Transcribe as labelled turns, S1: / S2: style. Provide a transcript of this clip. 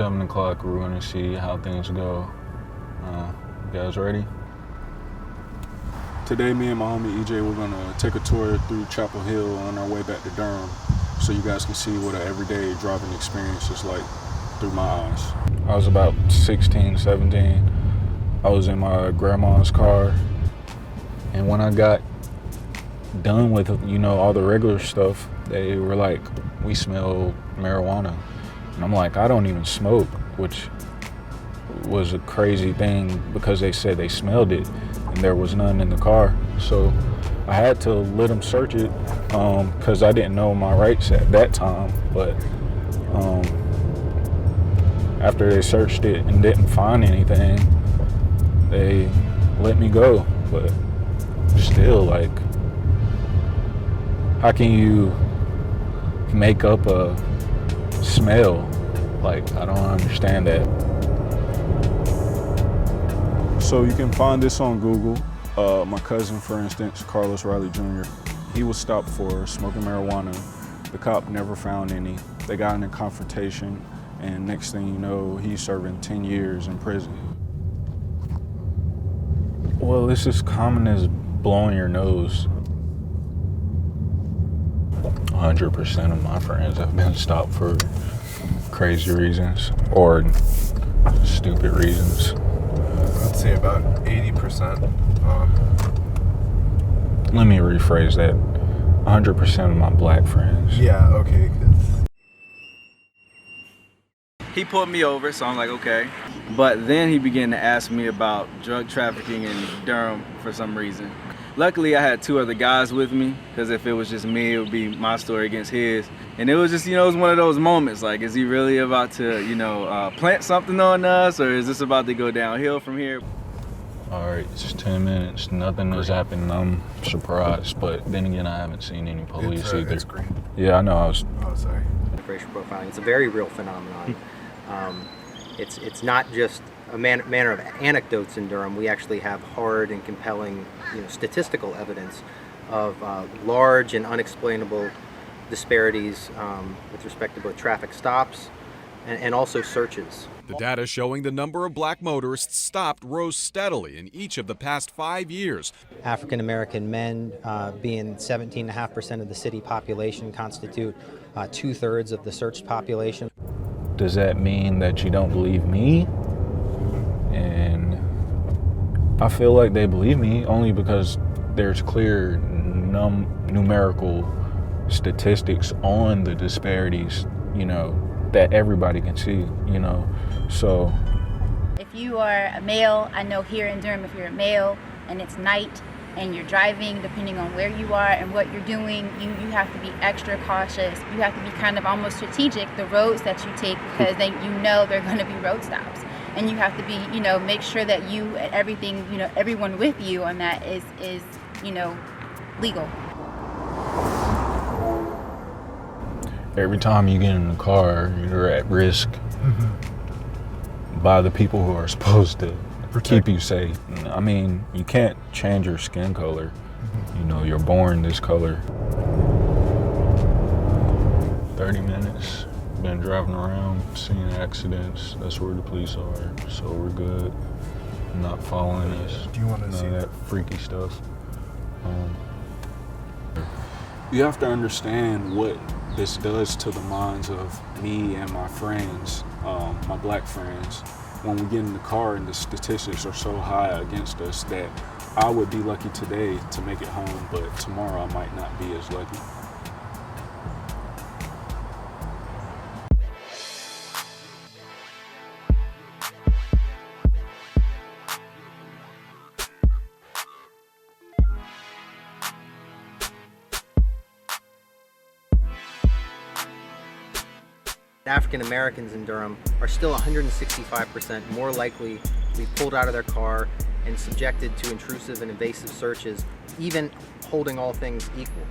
S1: 7 o'clock. We're going to see how things go. You guys ready?
S2: Today, me and my homie EJ, we're going to take a tour through Chapel Hill on our way back to Durham so you guys can see what an everyday driving experience is like through my eyes.
S1: I was about 16, 17. I was in my grandma's car, and when I got done with, all the regular stuff, they were like, we smell marijuana. And I'm like, I don't even smoke, which was a crazy thing because they said they smelled it and there was none in the car. So I had to let them search it because I didn't know my rights at that time. But after they searched it and didn't find anything, they let me go. But still, like, how can you make up a smell? Like, I don't understand that.
S2: So you can find this on Google. My cousin, for instance, Carlos Riley Jr., he was stopped for smoking marijuana. The cop never found any. They got in a confrontation, and next thing you know, he's serving 10 years in prison.
S1: Well, it's as common as blowing your nose. 100% of my friends have been stopped for crazy reasons or stupid reasons.
S3: I'd say about 80%.
S1: Let me rephrase that. 100% of my black friends.
S3: Yeah, okay.
S4: He pulled me over, so I'm like, okay. But then he began to ask me about drug trafficking in Durham for some reason. Luckily, I had 2 other guys with me, because if it was just me, it would be my story against his. And it was just, it was one of those moments, like, is he really about to, plant something on us, or is this about to go downhill from here?
S1: All right, it's 10 minutes. Nothing has happened. I'm surprised, but then again, I haven't seen any police either.
S3: It's green.
S1: Yeah, I know.
S3: Oh, sorry.
S5: Racial profiling. It's a very real phenomenon. It's not just a manner of anecdotes in Durham. We actually have hard and compelling, statistical evidence of large and unexplainable disparities with respect to both traffic stops and also searches.
S6: The data showing the number of black motorists stopped rose steadily in each of the past 5 years.
S5: African American men, being 17.5% of the city population, constitute 2/3 of the searched population.
S1: Does that mean that you don't believe me? And I feel like they believe me only because there's clear numerical statistics on the disparities, that everybody can see, so.
S7: If you are a male, I know here in Durham, if you're a male and it's night and you're driving, depending on where you are and what you're doing, you have to be extra cautious. You have to be kind of almost strategic, the roads that you take, because then they're going to be road stops. And you have to be, make sure that you and everything, everyone with you on that is legal.
S1: Every time you get in the car, you're at risk by the people who are supposed to keep you safe. I mean, you can't change your skin color. You're born this color. 30 minutes, been driving around, seeing accidents. That's where the police are, so we're good. Not following us.
S3: Do you want to see
S1: that freaky stuff?
S2: You have to understand what this does to the minds of me and my friends, my black friends, when we get in the car and the statistics are so high against us that I would be lucky today to make it home, but tomorrow I might not be as lucky.
S5: African Americans in Durham are still 165% more likely to be pulled out of their car and subjected to intrusive and invasive searches, even holding all things equal.